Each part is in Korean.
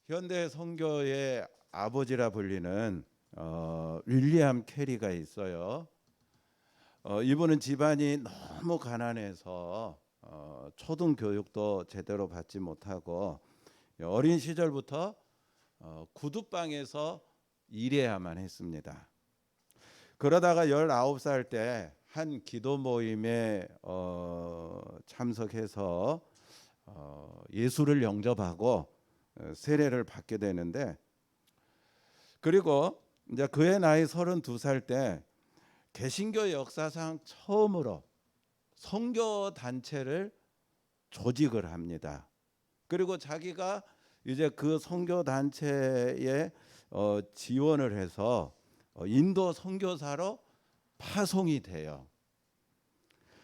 현대 선교의 아버지라 불리는 윌리엄 캐리가 있어요. 이분은 집안이 너무 가난해서 초등 교육도 제대로 받지 못하고 어린 시절부터 구두방에서 일해야만 했습니다. 그러다가 19살 때 한 기도 모임에 참석해서 예수를 영접하고 세례를 받게 되는데, 그리고 이제 그의 나이 32살 때 개신교 역사상 처음으로 선교 단체를 조직을 합니다. 그리고 자기가 이제 그 선교 단체에 지원을 해서 인도 선교사로 파송이 돼요.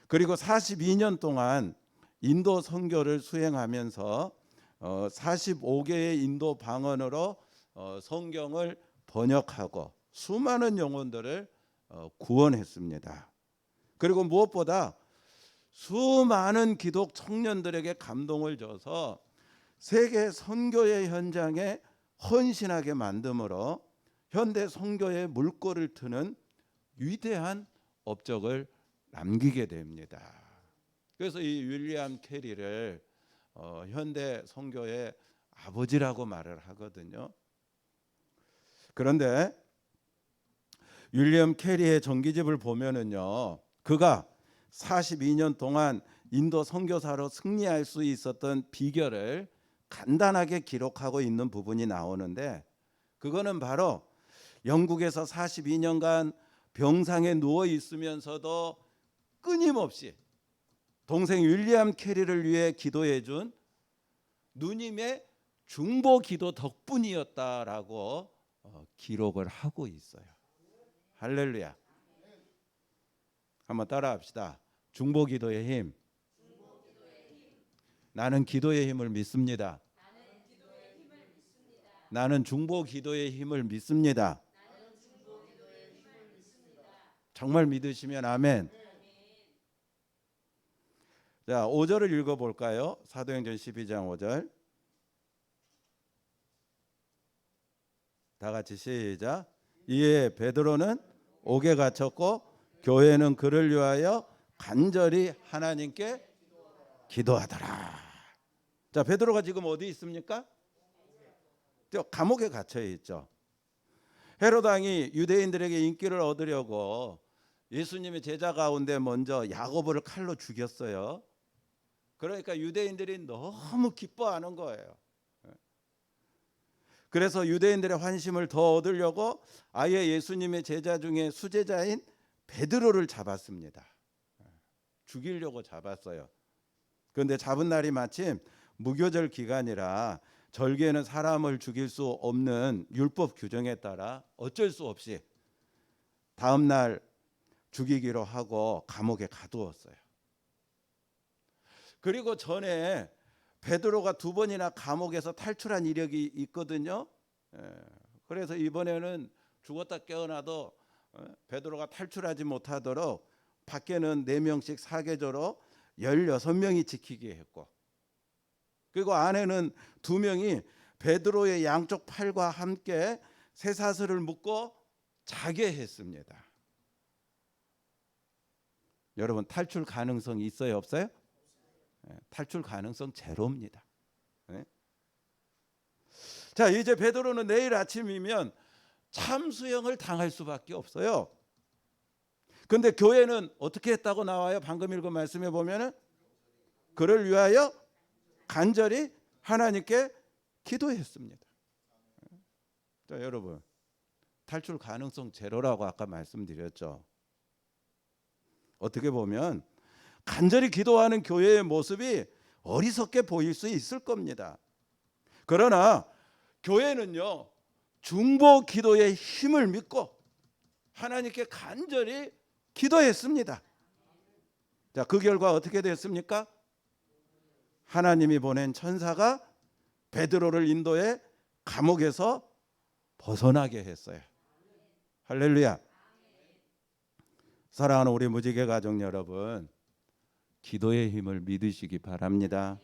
그리고 42년 동안 인도 선교를 수행하면서 45개의 인도 방언으로 성경을 번역하고 수많은 영혼들을 구원했습니다. 그리고 무엇보다 수많은 기독 청년들에게 감동을 줘서 세계 선교의 현장에 헌신하게 만듦으로 현대 선교의 물꼬를 트는 위대한 업적을 남기게 됩니다. 그래서 이 윌리엄 캐리를 현대 선교의 아버지라고 말을 하거든요. 그런데 윌리엄 캐리의 전기집을 보면은요, 그가 42년 동안 인도 선교사로 승리할 수 있었던 비결을 간단하게 기록하고 있는 부분이 나오는데, 그거는 바로 영국에서 42년간 병상에 누워 있으면서도 끊임없이 동생 윌리엄 캐리를 위해 기도해 준 누님의 중보 기도 덕분이었다라고 기록을 하고 있어요. 할렐루야. 한번 따라합시다. 중보 기도의 힘. 나는 기도의 힘을 믿습니다. 나는 중보 기도의 힘을 믿습니다. 정말 믿으시면 아멘. 자, 5절을 읽어볼까요? 사도행전 12장 5절. 다 같이 시작. 이에 베드로는 옥에 갇혔고 교회는 그를 위하여 간절히 하나님께 기도하더라. 자, 베드로가 지금 어디 있습니까? 감옥에 갇혀 있죠. 헤롯 왕이 유대인들에게 인기를 얻으려고 예수님의 제자 가운데 먼저 야고보를 칼로 죽였어요. 그러니까 유대인들이 너무 기뻐하는 거예요. 그래서 유대인들의 환심을 더 얻으려고 아예 예수님의 제자 중에 수제자인 베드로를 잡았습니다. 죽이려고 잡았어요. 그런데 잡은 날이 마침 무교절 기간이라 절기에는 사람을 죽일 수 없는 율법 규정에 따라 어쩔 수 없이 다음 날 죽이기로 하고 감옥에 가두었어요. 그리고 전에 베드로가 2번이나 감옥에서 탈출한 이력이 있거든요. 그래서 이번에는 죽었다 깨어나도 베드로가 탈출하지 못하도록 밖에는 4명씩 사계조로 16명이 지키게 했고, 그리고 안에는 2명이 베드로의 양쪽 팔과 함께 쇠사슬을 묶고 자게 했습니다. 여러분, 탈출 가능성이 있어요, 없어요? 탈출 가능성 제로입니다. 자, 이제 베드로는 내일 아침이면 참수형을 당할 수밖에 없어요. 그런데 교회는 어떻게 했다고 나와요? 방금 읽은 말씀에 보면은 그를 위하여 간절히 하나님께 기도했습니다. 자, 여러분, 탈출 가능성 제로라고 아까 말씀드렸죠. 어떻게 보면 간절히 기도하는 교회의 모습이 어리석게 보일 수 있을 겁니다. 그러나 교회는요, 중보 기도의 힘을 믿고 하나님께 간절히 기도했습니다. 자, 그 결과 어떻게 됐습니까? 하나님이 보낸 천사가 베드로를 인도해 감옥에서 벗어나게 했어요. 할렐루야. 사랑하는 우리 무지개 가족 여러분, 기도의 힘을 믿으시기 바랍니다.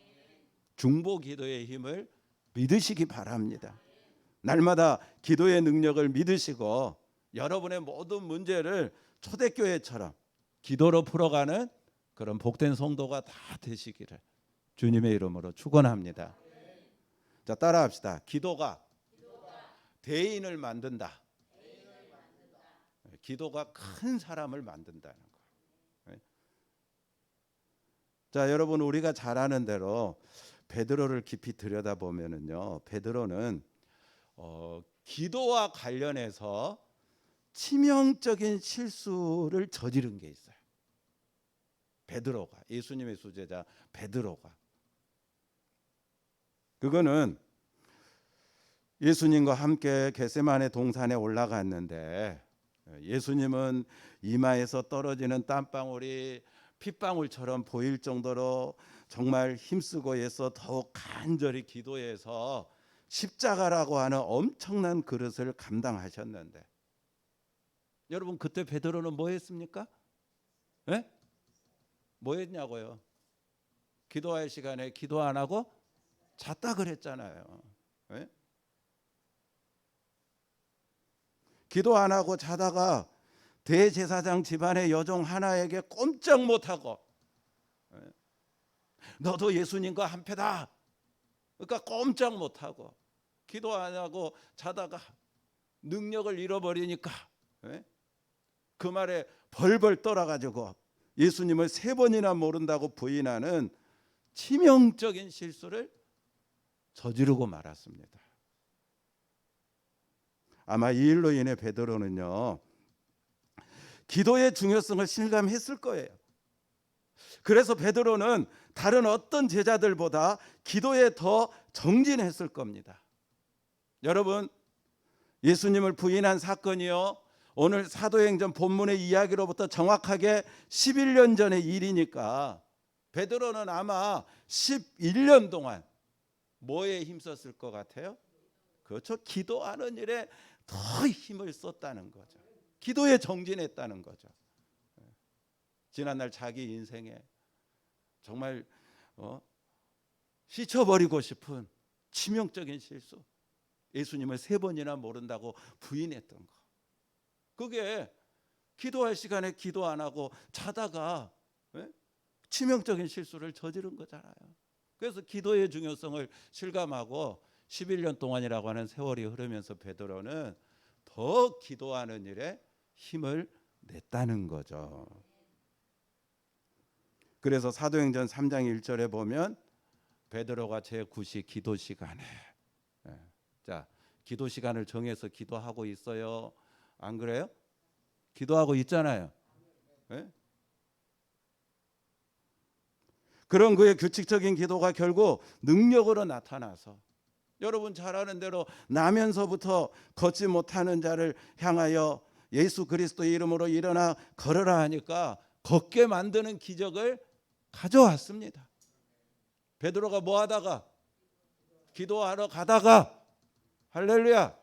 중보 기도의 힘을 믿으시기 바랍니다. 날마다 기도의 능력을 믿으시고 여러분의 모든 문제를 초대교회처럼 기도로 풀어가는 그런 복된 성도가 다 되시기를 주님의 이름으로 축원합니다. 자, 따라합시다. 기도가 대인을 만든다. 기도가 큰 사람을 만든다는 거예요. 자, 여러분, 우리가 잘 아는 대로 베드로를 깊이 들여다보면은요, 베드로는 기도와 관련해서 치명적인 실수를 저지른 게 있어요. 베드로가, 예수님의 수제자 베드로가. 그거는 예수님과 함께 겟세마네 동산에 올라갔는데 예수님은 이마에서 떨어지는 땀방울이 핏방울처럼 보일 정도로 정말 힘쓰고 애써 더욱 간절히 기도해서 십자가라고 하는 엄청난 그릇을 감당하셨는데 여러분, 그때 베드로는 뭐 했습니까? 네? 뭐 했냐고요? 기도할 시간에 기도 안 하고 잤다 그랬잖아요. 네? 기도 안 하고 자다가 대제사장 집안의 여종 하나에게 꼼짝 못하고 너도 예수님과 한패다. 그러니까 꼼짝 못하고 기도 안 하고 자다가 능력을 잃어버리니까 그 말에 벌벌 떨어가지고 예수님을 3번이나 모른다고 부인하는 치명적인 실수를 저지르고 말았습니다. 아마 이 일로 인해 베드로는요, 기도의 중요성을 실감했을 거예요. 그래서 베드로는 다른 어떤 제자들보다 기도에 더 정진했을 겁니다. 여러분, 예수님을 부인한 사건이요, 오늘 사도행전 본문의 이야기로부터 정확하게 11년 전의 일이니까 베드로는 아마 11년 동안 뭐에 힘썼을 것 같아요? 그렇죠. 기도하는 일에 더 힘을 썼다는 거죠. 기도에 정진했다는 거죠. 지난날 자기 인생에 정말 씻어버리고 싶은 치명적인 실수, 예수님을 3번이나 모른다고 부인했던 거. 그게 기도할 시간에 기도 안 하고 자다가 치명적인 실수를 저지른 거잖아요. 그래서 기도의 중요성을 실감하고 11년 동안이라고 하는 세월이 흐르면서 베드로는 더 기도하는 일에 힘을 냈다는 거죠. 그래서 사도행전 3장 1절에 보면 베드로가 제9시 기도 시간에, 자, 기도 시간을 정해서 기도하고 있어요. 안 그래요? 기도하고 있잖아요. 그런 그의 규칙적인 기도가 결국 능력으로 나타나서 여러분 잘 아는 대로 나면서부터 걷지 못하는 자를 향하여 예수 그리스도의 이름으로 일어나 걸으라 하니까 걷게 만드는 기적을 가져왔습니다. 베드로가 뭐 하다가? 기도하러 가다가. 할렐루야.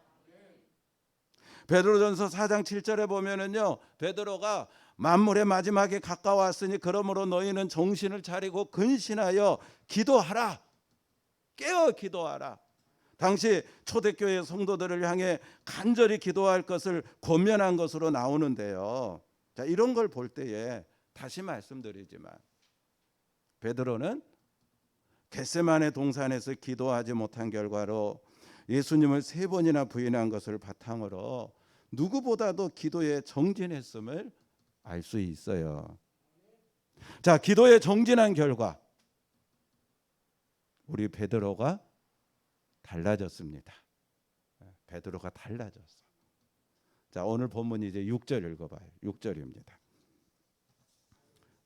베드로전서 4장 7절에 보면은요, 베드로가 만물의 마지막에 가까웠으니 그러므로 너희는 정신을 차리고 근신하여 기도하라. 깨어 기도하라. 당시 초대교회 성도들을 향해 간절히 기도할 것을 권면한 것으로 나오는데요. 자, 이런 걸 볼 때에 다시 말씀드리지만 베드로는 겟세마네 동산에서 기도하지 못한 결과로 예수님을 3번이나 부인한 것을 바탕으로 누구보다도 기도에 정진했음을 알 수 있어요. 자, 기도에 정진한 결과 우리 베드로가 달라졌습니다. 베드로가 달라졌어. 자, 오늘 본문 이제 6절 읽어봐요. 6절입니다.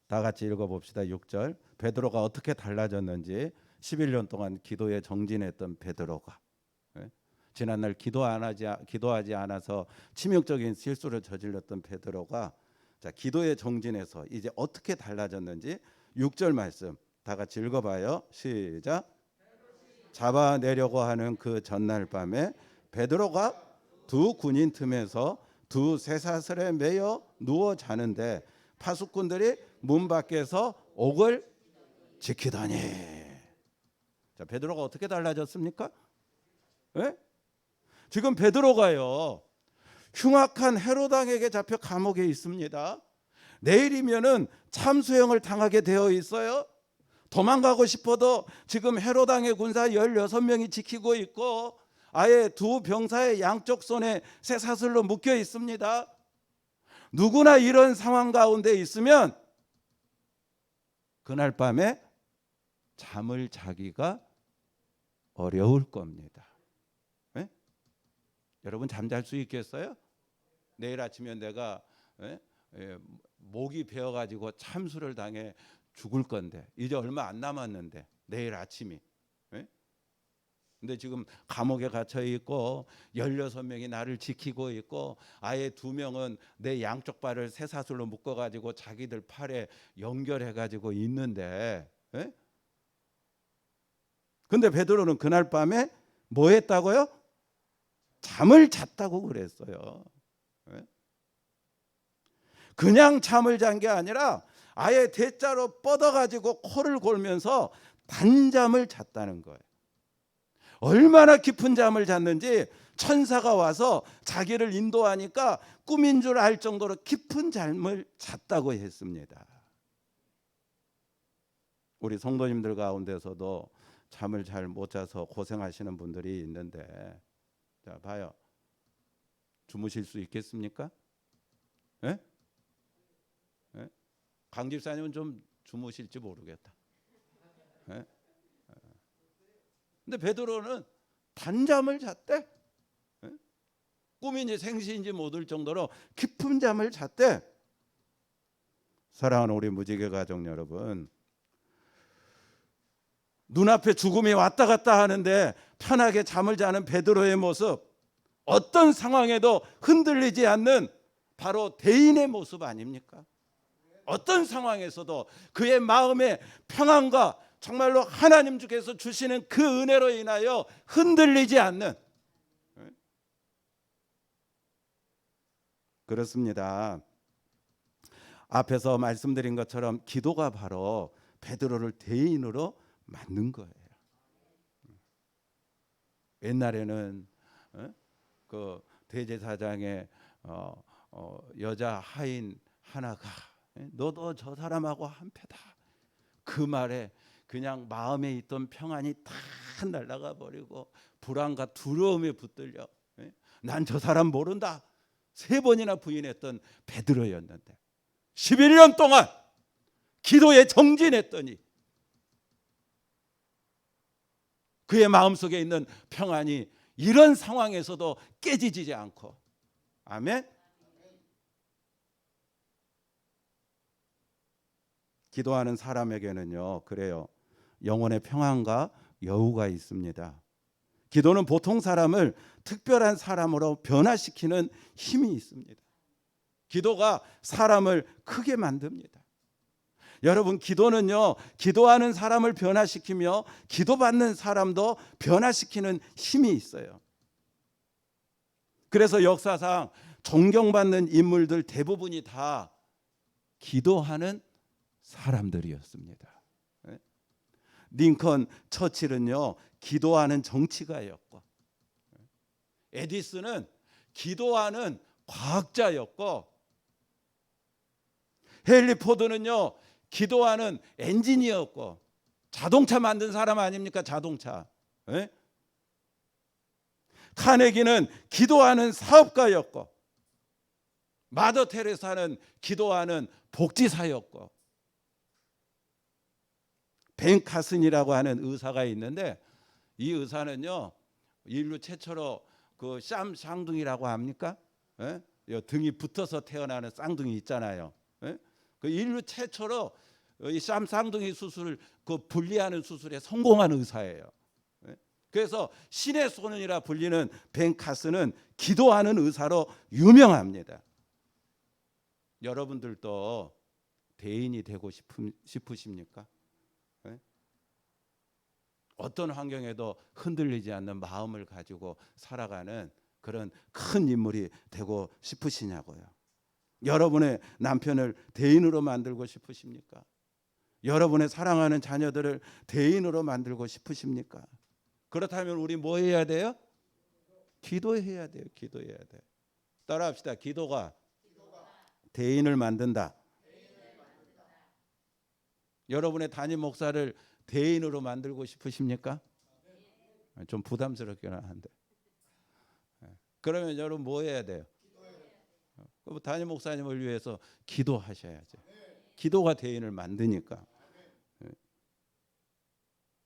다 같이 읽어봅시다. 6절. 베드로가 어떻게 달라졌는지 11년 동안 기도에 정진했던 베드로가 지난날 기도하지 않아서 치명적인 실수를 저질렀던 베드로가 자, 기도에 정진해서 이제 어떻게 달라졌는지 6절 말씀 다 같이 읽어봐요. 시작. 잡아내려고 하는 그 전날 밤에 베드로가 두 군인 틈에서 두 쇠사슬에 매여 누워 자는데 파수꾼들이 문 밖에서 옥을 지키더니. 자, 베드로가 어떻게 달라졌습니까? 예? 지금 베드로가요, 흉악한 헤롯 왕에게 잡혀 감옥에 있습니다. 내일이면은 참수형을 당하게 되어 있어요. 도망가고 싶어도 지금 헤롯 왕의 군사 16명이 지키고 있고 아예 두 병사의 양쪽 손에 쇠사슬로 묶여 있습니다. 누구나 이런 상황 가운데 있으면 그날 밤에 잠을 자기가 어려울 겁니다. 네? 여러분 잠잘 수 있겠어요? 내일 아침에 내가 목이 베어가지고 참수를 당해 죽을 건데 이제 얼마 안 남았는데 내일 아침이. 근데 지금 감옥에 갇혀 있고 16명이 나를 지키고 있고 아예 2명은 내 양쪽 발을 쇠사슬로 묶어가지고 자기들 팔에 연결해가지고 있는데, 근데 베드로는 그날 밤에 뭐 했다고요? 잠을 잤다고 그랬어요. 그냥 잠을 잔 게 아니라 아예 대자로 뻗어가지고 코를 골면서 단잠을 잤다는 거예요. 얼마나 깊은 잠을 잤는지 천사가 와서 자기를 인도하니까 꿈인 줄 알 정도로 깊은 잠을 잤다고 했습니다. 우리 성도님들 가운데서도 잠을 잘 못 자서 고생하시는 분들이 있는데, 자 봐요. 주무실 수 있겠습니까? 예? 예? 강 집사님은 좀 주무실지 모르겠다. 예? 근데 베드로는 단잠을 잤대. 꿈인지 생시인지 모를 정도로 깊은 잠을 잤대. 사랑하는 우리 무지개 가족 여러분, 눈앞에 죽음이 왔다 갔다 하는데 편하게 잠을 자는 베드로의 모습, 어떤 상황에도 흔들리지 않는 바로 대인의 모습 아닙니까? 어떤 상황에서도 그의 마음의 평안과 정말로 하나님 주께서 주시는 그 은혜로 인하여 흔들리지 않는, 그렇습니다. 앞에서 말씀드린 것처럼 기도가 바로 베드로를 대인으로 만든 거예요. 옛날에는 그 대제사장의 여자 하인 하나가 너도 저 사람하고 한패다, 그 말에 그냥 마음에 있던 평안이 다 날아가 버리고 불안과 두려움에 붙들려 난 저 사람 모른다 3번이나 부인했던 베드로였는데 11년 동안 기도에 정진했더니 그의 마음속에 있는 평안이 이런 상황에서도 깨지지 않고, 아멘. 기도하는 사람에게는요, 그래요, 영혼의 평안과 여유가 있습니다. 기도는 보통 사람을 특별한 사람으로 변화시키는 힘이 있습니다. 기도가 사람을 크게 만듭니다. 여러분, 기도는요, 기도하는 사람을 변화시키며 기도받는 사람도 변화시키는 힘이 있어요. 그래서 역사상 존경받는 인물들 대부분이 다 기도하는 사람들이었습니다. 링컨 처칠은요, 기도하는 정치가였고, 에디슨은 기도하는 과학자였고, 헨리 포드는요, 기도하는 엔지니어였고, 자동차 만든 사람 아닙니까? 자동차. 카네기는 기도하는 사업가였고, 마더 테레사는 기도하는 복지사였고, 벤 카슨이라고 하는 의사가 있는데 이 의사는요, 인류 최초로 그 쌍둥이라고 합니까? 등이 붙어서 태어나는 쌍둥이 있잖아요. 그 인류 최초로 이 쌍둥이 수술을 그 분리하는 수술에 성공한 의사예요. 그래서 신의 손이라 불리는 벤 카슨은 기도하는 의사로 유명합니다. 여러분들도 대인이 되고 싶으십니까? 어떤 환경에도 흔들리지 않는 마음을 가지고 살아가는 그런 큰 인물이 되고 싶으시냐고요. 여러분의 남편을 대인으로 만들고 싶으십니까? 여러분의 사랑하는 자녀들을 대인으로 만들고 싶으십니까? 그렇다면 우리 뭐 해야 돼요? 기도해야 돼요. 기도해야 돼. 따라합시다. 기도가 대인을 만든다. 여러분의 담임 목사를 대인으로 만들고 싶으십니까? 좀 부담스럽긴 한데. 그러면 여러분 뭐 해야 돼요? 담임 목사님을 위해서 기도하셔야죠. 기도가 대인을 만드니까.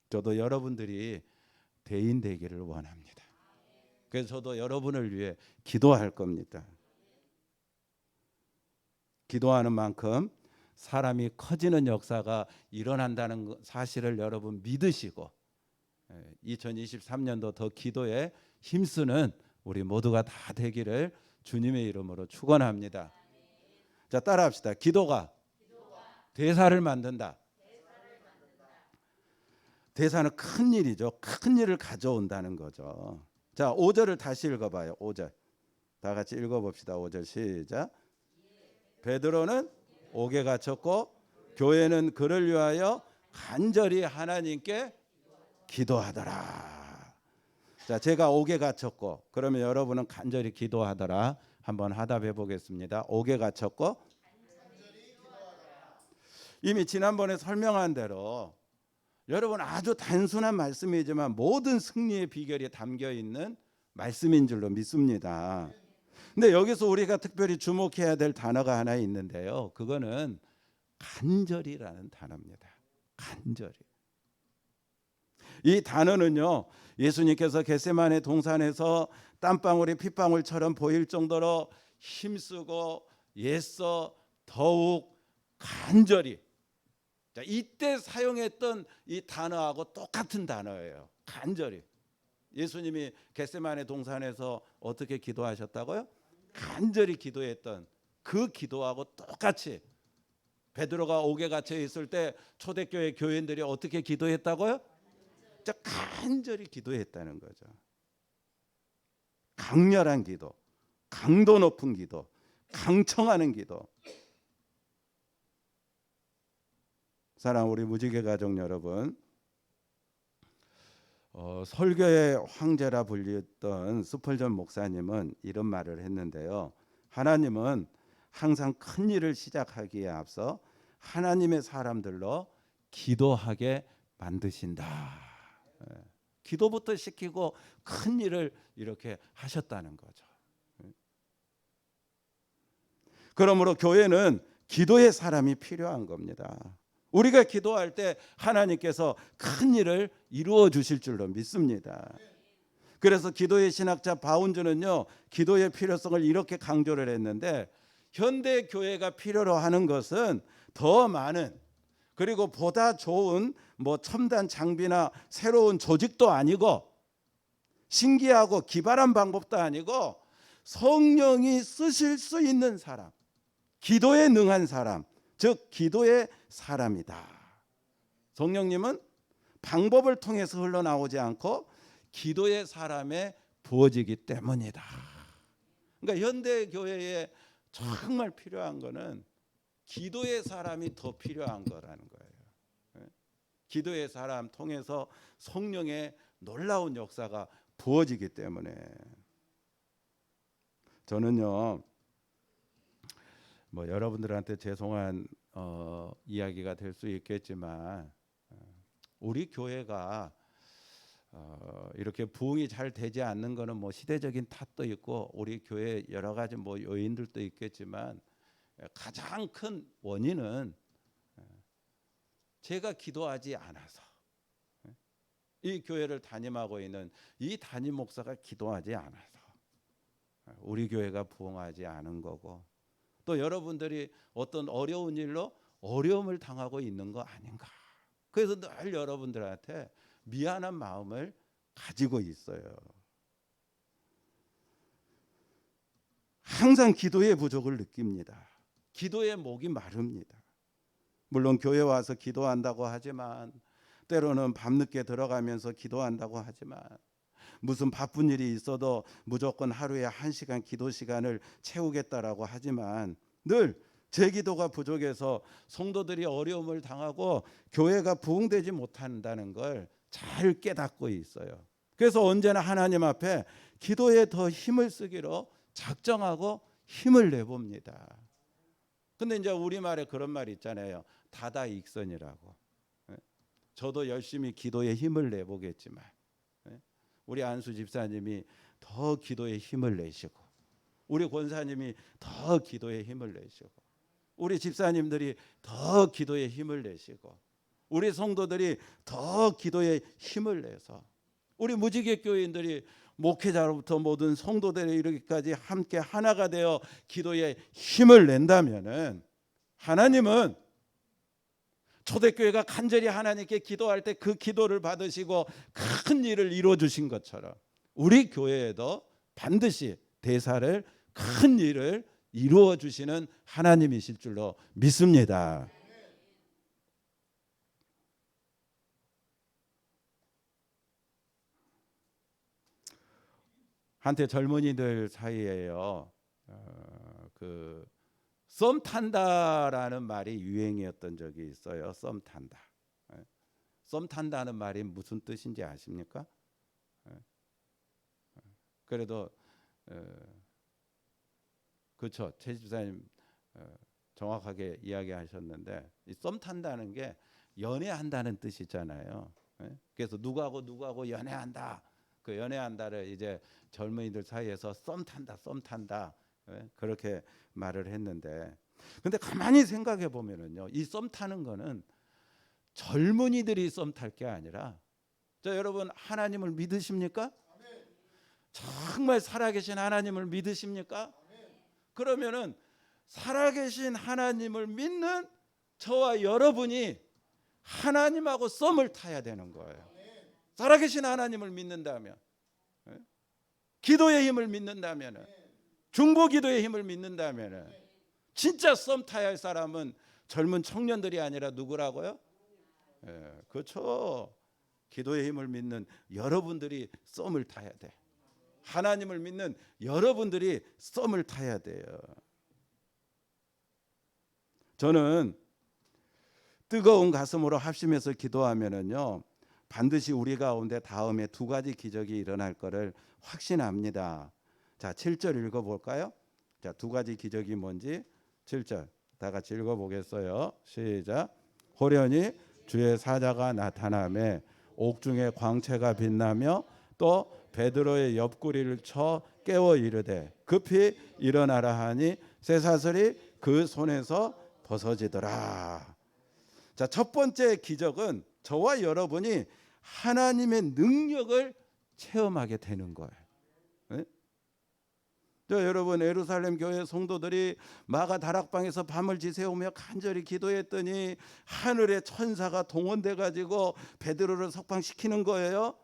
저도 여러분들이 대인 되기를 원합니다. 그래서 저도 여러분을 위해 기도할 겁니다. 기도하는 만큼 사람이 커지는 역사가 일어난다는 사실을 여러분 믿으시고 2023년도 더 기도에 힘쓰는 우리 모두가 다 되기를 주님의 이름으로 축원합니다. 자, 따라합시다. 기도가 대사를 만든다. 대사는 큰 일이죠. 큰 일을 가져온다는 거죠. 자, 5절을 다시 읽어봐요. 5절 다 같이 읽어봅시다. 5절 시작. 베드로는 옥에 갇혔고 교회는 그를 위하여 간절히 하나님께 기도하더라. 자, 제가 옥에 갇혔고 그러면 여러분은 간절히 기도하더라. 한번 하답해 보겠습니다. 옥에 갇혔고 이미 지난번에 설명한 대로 여러분 아주 단순한 말씀이지만 모든 승리의 비결이 담겨 있는 말씀인 줄로 믿습니다. 근데 여기서 우리가 특별히 주목해야 될 단어가 하나 있는데요. 그거는 간절이라는 단어입니다. 간절히. 이 단어는요. 예수님께서 겟세마네 동산에서 땀방울이 핏방울처럼 보일 정도로 힘쓰고 애써 더욱 간절히. 자, 이때 사용했던 이 단어하고 똑같은 단어예요. 간절히. 예수님이 겟세마네 동산에서 어떻게 기도하셨다고요? 간절히 기도했던 그 기도하고 똑같이 베드로가 옥에 갇혀 있을 때 초대교회 교인들이 어떻게 기도했다고요? 진짜 간절히 기도했다는 거죠. 강렬한 기도, 강도 높은 기도, 강청하는 기도. 사랑 우리 무지개 가족 여러분, 설교의 황제라 불렸던 스펄전 목사님은 이런 말을 했는데요. 하나님은 항상 큰 일을 시작하기에 앞서 하나님의 사람들로 기도하게 만드신다. 기도부터 시키고 큰 일을 이렇게 하셨다는 거죠. 그러므로 교회는 기도의 사람이 필요한 겁니다. 우리가 기도할 때 하나님께서 큰 일을 이루어 주실 줄로 믿습니다. 그래서 기도의 신학자 바운즈는요, 기도의 필요성을 이렇게 강조를 했는데 현대 교회가 필요로 하는 것은 더 많은 그리고 보다 좋은 첨단 장비나 새로운 조직도 아니고 신기하고 기발한 방법도 아니고 성령이 쓰실 수 있는 사람, 기도에 능한 사람, 즉 기도의 사람이다. 성령님은 방법을 통해서 흘러나오지 않고 기도의 사람에 부어지기 때문이다. 그러니까 현대 교회에 정말 필요한 거는 기도의 사람이 더 필요한 거라는 거예요. 기도의 사람 통해서 성령의 놀라운 역사가 부어지기 때문에 저는요, 여러분들한테 죄송한 이야기가 될 수 있겠지만 우리 교회가 이렇게 부흥이 잘 되지 않는 거는 시대적인 탓도 있고 우리 교회 여러 가지 요인들도 있겠지만 가장 큰 원인은 제가 기도하지 않아서 이 교회를 담임하고 있는 이 담임 목사가 기도하지 않아서 우리 교회가 부흥하지 않은 거고 또 여러분들이 어떤 어려운 일로 어려움을 당하고 있는 거 아닌가. 그래서 늘 여러분들한테 미안한 마음을 가지고 있어요. 항상 기도의 부족을 느낍니다. 기도의 목이 마릅니다. 물론 교회 와서 기도한다고 하지만 때로는 밤늦게 들어가면서 기도한다고 하지만 무슨 바쁜 일이 있어도 무조건 하루에 1시간 기도 시간을 채우겠다라고 하지만 늘 제 기도가 부족해서 성도들이 어려움을 당하고 교회가 부흥되지 못한다는 걸 잘 깨닫고 있어요. 그래서 언제나 하나님 앞에 기도에 더 힘을 쓰기로 작정하고 힘을 내봅니다. 근데 이제 우리말에 그런 말이 있잖아요. 다다익선이라고. 저도 열심히 기도에 힘을 내보겠지만 우리 안수 집사님이 더 기도에 힘을 내시고, 우리 권사님이 더 기도에 힘을 내시고, 우리 집사님들이 더 기도에 힘을 내시고, 우리 성도들이 더 기도에 힘을 내서, 우리 무지개 교인들이 목회자로부터 모든 성도들이 이르기까지 함께 하나가 되어 기도에 힘을 낸다면은, 하나님은 초대교회가 간절히 하나님께 기도할 때 그 기도를 받으시고 큰 일을 이루어 주신 것처럼 우리 교회에도 반드시 대사를, 큰 일을 이루어 주시는 하나님이실 줄로 믿습니다. 한때 젊은이들 사이에요, 그 썸 탄다라는 말이 유행이었던 적이 있어요. 썸 탄다. 썸 탄다는 말이 무슨 뜻인지 아십니까? 그래도 그렇죠. 최 집사님 정확하게 이야기하셨는데, 이 썸 탄다는 게 연애한다는 뜻이잖아요. 그래서 누구하고 연애한다. 그 연애한다를 이제 젊은이들 사이에서 썸 탄다, 썸 탄다. 그렇게 말을 했는데, 근데 가만히 생각해 보면은요, 이 썸 타는 거는 젊은이들이 썸 탈 게 아니라, 여러분 하나님을 믿으십니까? 정말 살아계신 하나님을 믿으십니까? 그러면은 살아계신 하나님을 믿는 저와 여러분이 하나님하고 썸을 타야 되는 거예요. 살아계신 하나님을 믿는다면, 기도의 힘을 믿는다면, 중보기도의 힘을 믿는다면, 진짜 썸 타야 할 사람은 젊은 청년들이 아니라 누구라고요? 그렇죠. 기도의 힘을 믿는 여러분들이 썸을 타야 돼. 하나님을 믿는 여러분들이 썸을 타야 돼요. 저는 뜨거운 가슴으로 합심해서 기도하면은요, 반드시 우리 가운데 다음에 두 가지 기적이 일어날 것을 확신합니다. 자, 7절 읽어볼까요? 자, 두 가지 기적이 뭔지 7절 다 같이 읽어보겠어요. 시작. 호련히 주의 사자가 나타나매 옥중에 광채가 빛나며 또 베드로의 옆구리를 쳐 깨워 이르되 급히 일어나라 하니 쇠사슬이 그 손에서 벗어지더라. 자, 첫 번째 기적은 저와 여러분이 하나님의 능력을 체험하게 되는 거예요. 여러분, 예루살렘 교회 성도들이 마가 다락방에서 밤을 지새우며 간절히 기도했더니 하늘의 천사가 동원돼 가지고 베드로를 석방시키는 거예요.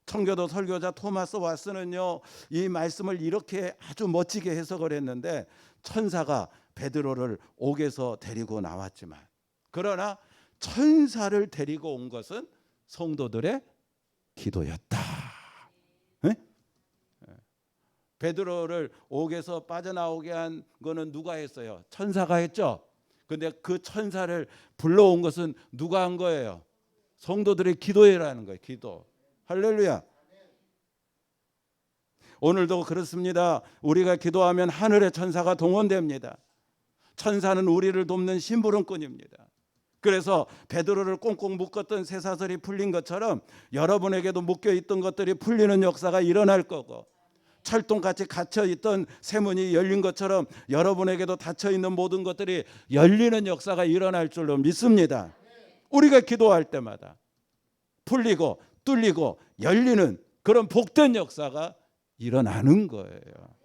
청교도 설교자 토마스 왓슨은요, 이 말씀을 이렇게 아주 멋지게 해석을 했는데, 천사가 베드로를 옥에서 데리고 나왔지만, 그러나 천사를 데리고 온 것은 성도들의 기도였다. 베드로를 옥에서 빠져나오게 한 거는 누가 했어요? 천사가 했죠. 근데 그 천사를 불러온 것은 누가 한 거예요? 성도들의 기도회라는 거예요. 기도. 할렐루야. 오늘도 그렇습니다. 우리가 기도하면 하늘의 천사가 동원됩니다. 천사는 우리를 돕는 심부름꾼입니다. 그래서 베드로를 꽁꽁 묶었던 쇠사슬이 풀린 것처럼 여러분에게도 묶여있던 것들이 풀리는 역사가 일어날 거고, 철통같이 갇혀있던 세문이 열린 것처럼 여러분에게도 닫혀있는 모든 것들이 열리는 역사가 일어날 줄로 믿습니다. 우리가 기도할 때마다 풀리고 뚫리고 열리는 그런 복된 역사가 일어나는 거예요.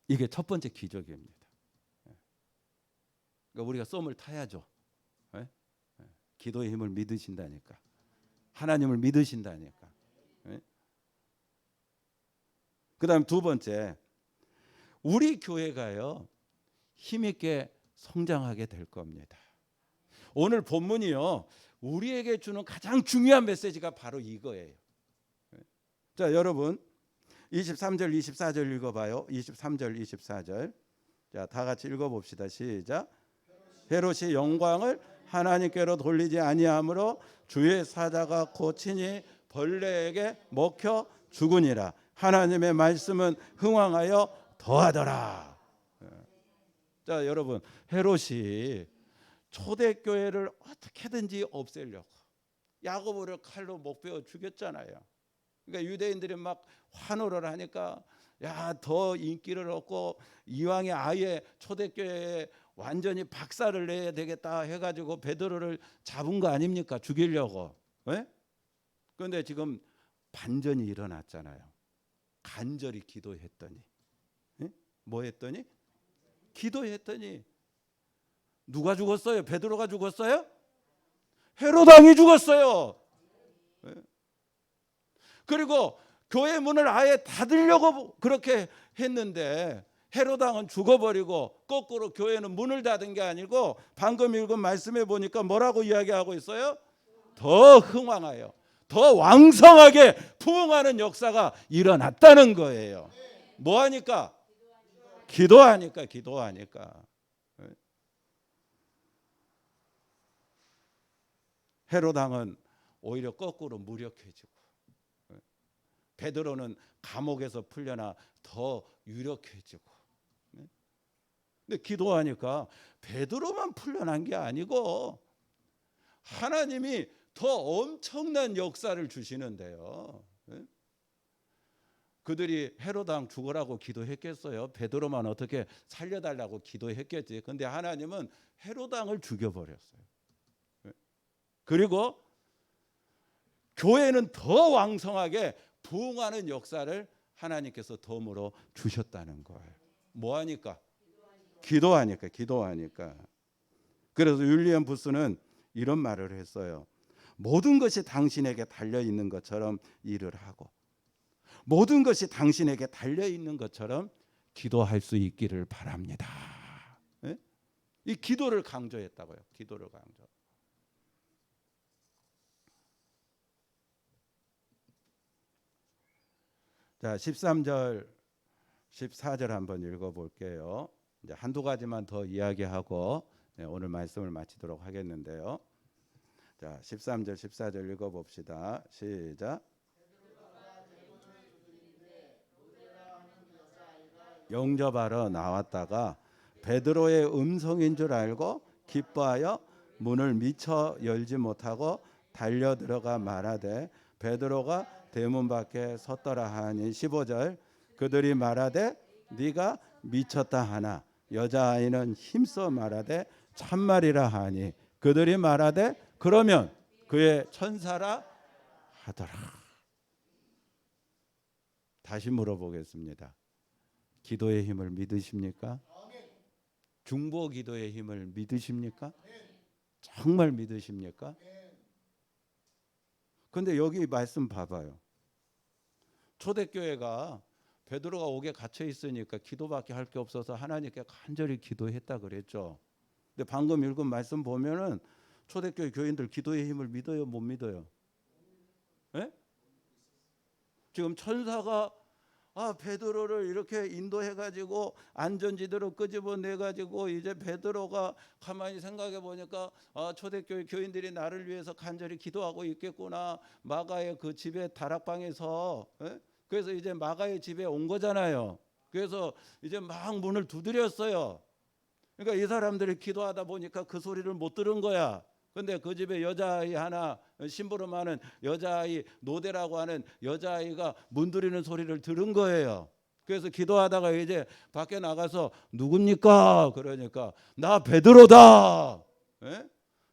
이게 첫 번째 기적입니다. 그러니까 우리가 썸을 타야죠. 기도의 힘을 믿으신다니까. 하나님을 믿으신다니까. 그다음 두 번째, 우리 교회가요, 힘있게 성장하게 될 겁니다. 오늘 본문이요, 우리에게 주는 가장 중요한 메시지가 바로 이거예요. 자, 여러분 23절 24절 읽어봐요. 23절 24절. 자, 다 같이 읽어봅시다. 시작. 헤롯이 영광을 하나님께로 돌리지 아니하므로 주의 사자가 고친이 벌레에게 먹혀 죽으니라. 하나님의 말씀은 흥왕하여 더하더라. 자, 여러분, 헤롯이 초대교회를 어떻게든지 없애려고 야고보를 칼로 못 베어 죽였잖아요. 그러니까 유대인들이 막 환호를 하니까 야, 더 인기를 얻고 이왕에 아예 초대교회에 완전히 박살을 내야 되겠다 해가지고 베드로를 잡은 거 아닙니까? 죽이려고. 네? 그런데 지금 반전이 일어났잖아요. 간절히 기도했더니, 네? 뭐 했더니? 기도했더니 누가 죽었어요? 베드로가 죽었어요? 헤롯 왕이 죽었어요. 네? 그리고 교회 문을 아예 닫으려고 그렇게 했는데 헤롯 왕은 죽어버리고 거꾸로 교회는 문을 닫은 게 아니고 방금 읽은 말씀에 보니까 뭐라고 이야기하고 있어요? 더 흥왕하여 더 왕성하게 부흥하는 역사가 일어났다는 거예요. 뭐 하니까? 기도하니까. 헤롯 왕은 오히려 거꾸로 무력해지고 베드로는 감옥에서 풀려나 더 유력해지고. 근데 기도하니까 베드로만 풀려난 게 아니고 하나님이 더 엄청난 역사를 주시는데요. 그들이 헤롯 왕 죽으라고 기도했겠어요? 베드로만 어떻게 살려달라고 기도했겠지. 근데 하나님은 헤롯 왕을 죽여버렸어요. 그리고 교회는 더 왕성하게 부흥하는 역사를 하나님께서 덤으로 주셨다는 거예요. 뭐 하니까? 기도하니까. 그래서 윌리엄 부스는 이런 말을 했어요. 모든 것이 당신에게 달려 있는 것처럼 일을 하고 모든 것이 당신에게 달려 있는 것처럼 기도할 수 있기를 바랍니다. 네? 이 기도를 강조했다고요. 기도를 강조. 자, 13절, 14절 한번 읽어볼게요. 이제 한두 가지만 더 이야기하고 오늘 말씀을 마치도록 하겠는데요. 자, 13절, 14절 읽어봅시다. 시작. 영접하러 나왔다가 베드로의 음성인 줄 알고 기뻐하여 문을 미처 열지 못하고 달려 들어가 말하되 베드로가 대문 밖에 섰더라 하니 15절 그들이 말하되 네가 미쳤다 하나 여자아이는 힘써 말하되 참말이라 하니 그들이 말하되 그러면 그의 천사라 하더라. 다시 물어보겠습니다. 기도의 힘을 믿으십니까? 중보 기도의 힘을 믿으십니까? 정말 믿으십니까? 근데 여기 말씀 봐봐요. 초대교회가 베드로가 옥에 갇혀 있으니까 기도밖에 할 게 없어서 하나님께 간절히 기도했다 그랬죠. 근데 방금 읽은 말씀 보면은 초대교회 교인들 기도의 힘을 믿어요, 못 믿어요? 네? 지금 천사가 베드로를 이렇게 인도해가지고 안전지대로 끄집어내가지고 이제 베드로가 가만히 생각해 보니까 초대교회 교인들이 나를 위해서 간절히 기도하고 있겠구나. 마가의 그 집에 다락방에서 그래서 이제 마가의 집에 온 거잖아요. 그래서 이제 막 문을 두드렸어요. 그러니까 이 사람들이 기도하다 보니까 그 소리를 못 들은 거야. 근데 그 집에 여자아이 하나 심부름하는 여자아이 노대라고 하는 여자아이가 문두리는 소리를 들은 거예요. 그래서 기도하다가 이제 밖에 나가서 누굽니까? 그러니까 나 베드로다. 예?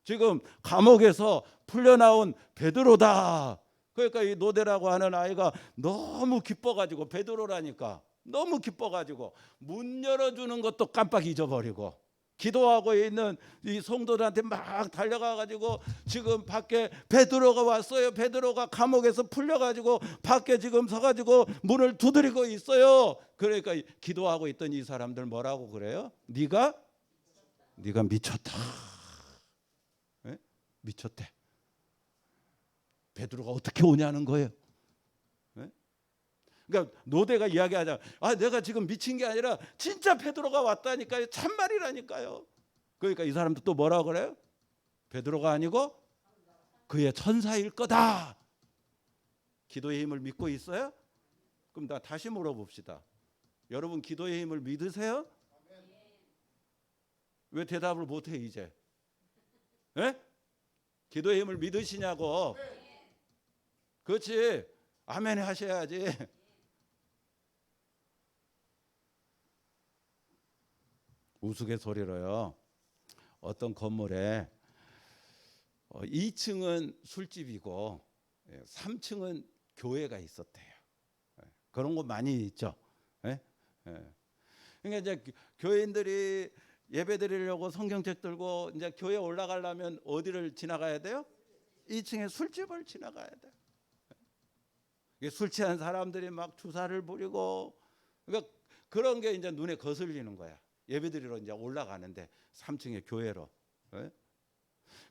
지금 감옥에서 풀려나온 베드로다. 그러니까 이 노대라고 하는 아이가 너무 기뻐가지고 베드로라니까 너무 기뻐가지고 문 열어주는 것도 깜빡 잊어버리고 기도하고 있는 이 성도들한테 막 달려가가지고 지금 밖에 베드로가 왔어요. 베드로가 감옥에서 풀려가지고 밖에 지금 서가지고 문을 두드리고 있어요. 그러니까 기도하고 있던 이 사람들 뭐라고 그래요? 네가 미쳤다. 네? 미쳤대. 베드로가 어떻게 오냐는 거예요. 네? 그러니까 노대가 이야기하자. 내가 지금 미친 게 아니라 진짜 베드로가 왔다니까요. 참말이라니까요. 그러니까 이 사람도 또 뭐라 그래요? 베드로가 아니고 그의 천사일 거다. 기도의 힘을 믿고 있어요? 그럼 다시 물어봅시다. 여러분 기도의 힘을 믿으세요? 왜 대답을 못해 이제? 예? 기도의 힘을 믿으시냐고. 그렇지. 아멘 하셔야지. 우스갯소리로요. 어떤 건물에 2층은 술집이고 3층은 교회가 있었대요. 그런 거 많이 있죠. 그러니까 이제 교인들이 예배 드리려고 성경책 들고 이제 교회 올라가려면 어디를 지나가야 돼요? 2층에 술집을 지나가야 돼요. 술 취한 사람들이 막 주사를 부리고, 그러니까 그런 게 이제 눈에 거슬리는 거야. 예배드리러 이제 올라가는데 3층에 교회로.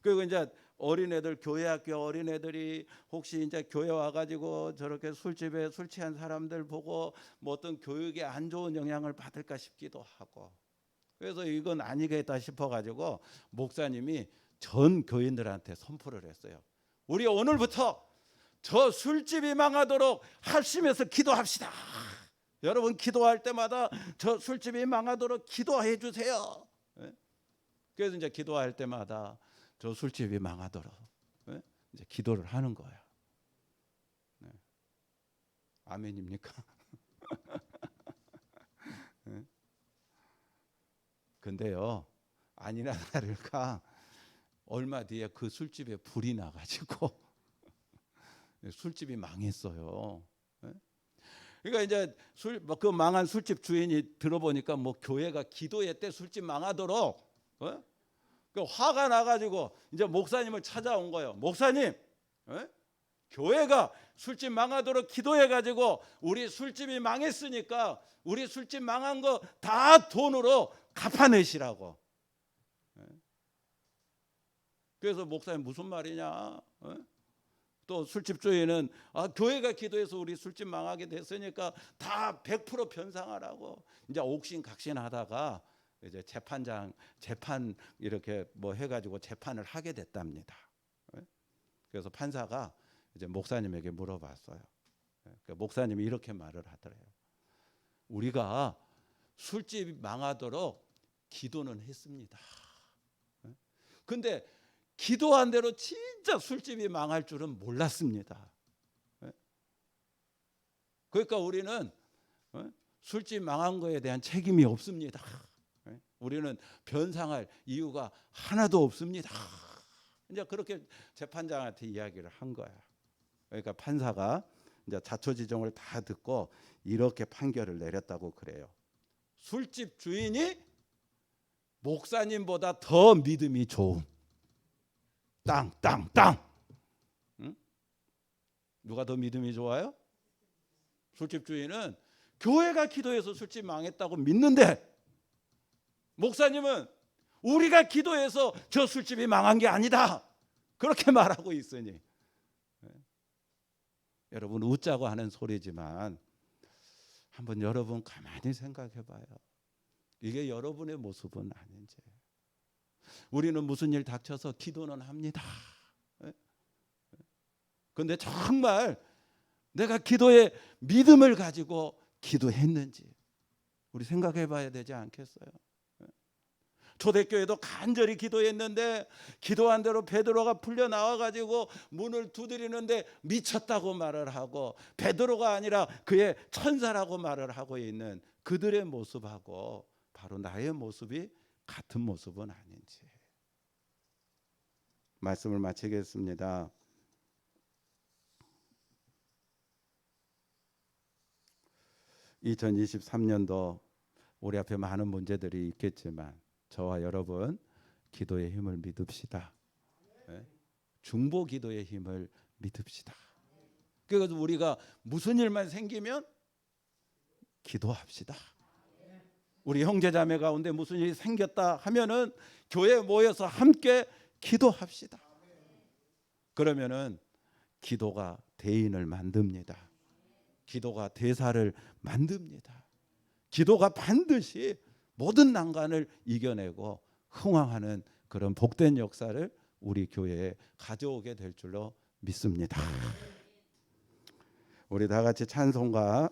그리고 이제 어린애들, 교회학교 어린애들이 혹시 이제 교회 와가지고 저렇게 술집에 술 취한 사람들 보고 뭐 어떤 교육에 안 좋은 영향을 받을까 싶기도 하고. 그래서 이건 아니겠다 싶어가지고 목사님이 전 교인들한테 선포를 했어요. 우리 오늘부터 저 술집이 망하도록 합심해서 기도합시다. 여러분 기도할 때마다 저 술집이 망하도록 기도해 주세요. 그래서 이제 기도할 때마다 저 술집이 망하도록 이제 기도를 하는 거예요. 아멘입니까? 근데요, 아니나 다를까 얼마 뒤에 그 술집에 불이 나가지고 술집이 망했어요. 그러니까 이제 그 망한 술집 주인이 들어보니까 뭐 교회가 기도회 때 술집 망하도록 그 화가 나가지고 이제 목사님을 찾아온 거예요. 목사님, 교회가 술집 망하도록 기도해가지고 우리 술집이 망했으니까 우리 술집 망한 거 다 돈으로 갚아내시라고. 그래서 목사님 무슨 말이냐? 또 술집 주인은 교회가 기도해서 우리 술집 망하게 됐으니까 다 100% 변상하라고. 이제 옥신각신하다가 이제 재판 이렇게 뭐 해가지고 재판을 하게 됐답니다. 그래서 판사가 이제 목사님에게 물어봤어요. 그러니까 목사님이 이렇게 말을 하더래요. 우리가 술집이 망하도록 기도는 했습니다. 근데 기도한 대로 진짜 술집이 망할 줄은 몰랐습니다. 그러니까 우리는 술집 망한 거에 대한 책임이 없습니다. 우리는 변상할 이유가 하나도 없습니다. 이제 그렇게 재판장한테 이야기를 한 거야. 그러니까 판사가 이제 자초지종을 다 듣고 이렇게 판결을 내렸다고 그래요. 술집 주인이 목사님보다 더 믿음이 좋은. 땅. 응? 누가 더 믿음이 좋아요? 술집 주인은 교회가 기도해서 술집 망했다고 믿는데, 목사님은 우리가 기도해서 저 술집이 망한 게 아니다, 그렇게 말하고 있으니. 여러분 웃자고 하는 소리지만 한번 여러분 가만히 생각해 봐요. 이게 여러분의 모습은 아닌지. 우리는 무슨 일 닥쳐서 기도는 합니다. 그런데 정말 내가 기도에 믿음을 가지고 기도했는지 우리 생각해 봐야 되지 않겠어요? 초대교회도 간절히 기도했는데 기도한 대로 베드로가 풀려 나와가지고 문을 두드리는데 미쳤다고 말을 하고 베드로가 아니라 그의 천사라고 말을 하고 있는 그들의 모습하고 바로 나의 모습이 같은 모습은 아닌지. 말씀을 마치겠습니다. (2023년도) 우리 앞에 많은 문제들이 있겠지만 저와 여러분 기도의 힘을 믿읍시다. 중보 기도의 힘을 믿읍시다. 그래서 우리가 무슨 일만 생기면 기도합시다. 우리 형제자매 가운데 무슨 일이 생겼다 하면은 교회에 모여서 함께 기도합시다. 그러면은 기도가 대인을 만듭니다. 기도가 대사를 만듭니다. 기도가 반드시 모든 난관을 이겨내고 흥황하는 그런 복된 역사를 우리 교회에 가져오게 될 줄로 믿습니다. 우리 다 같이 찬송가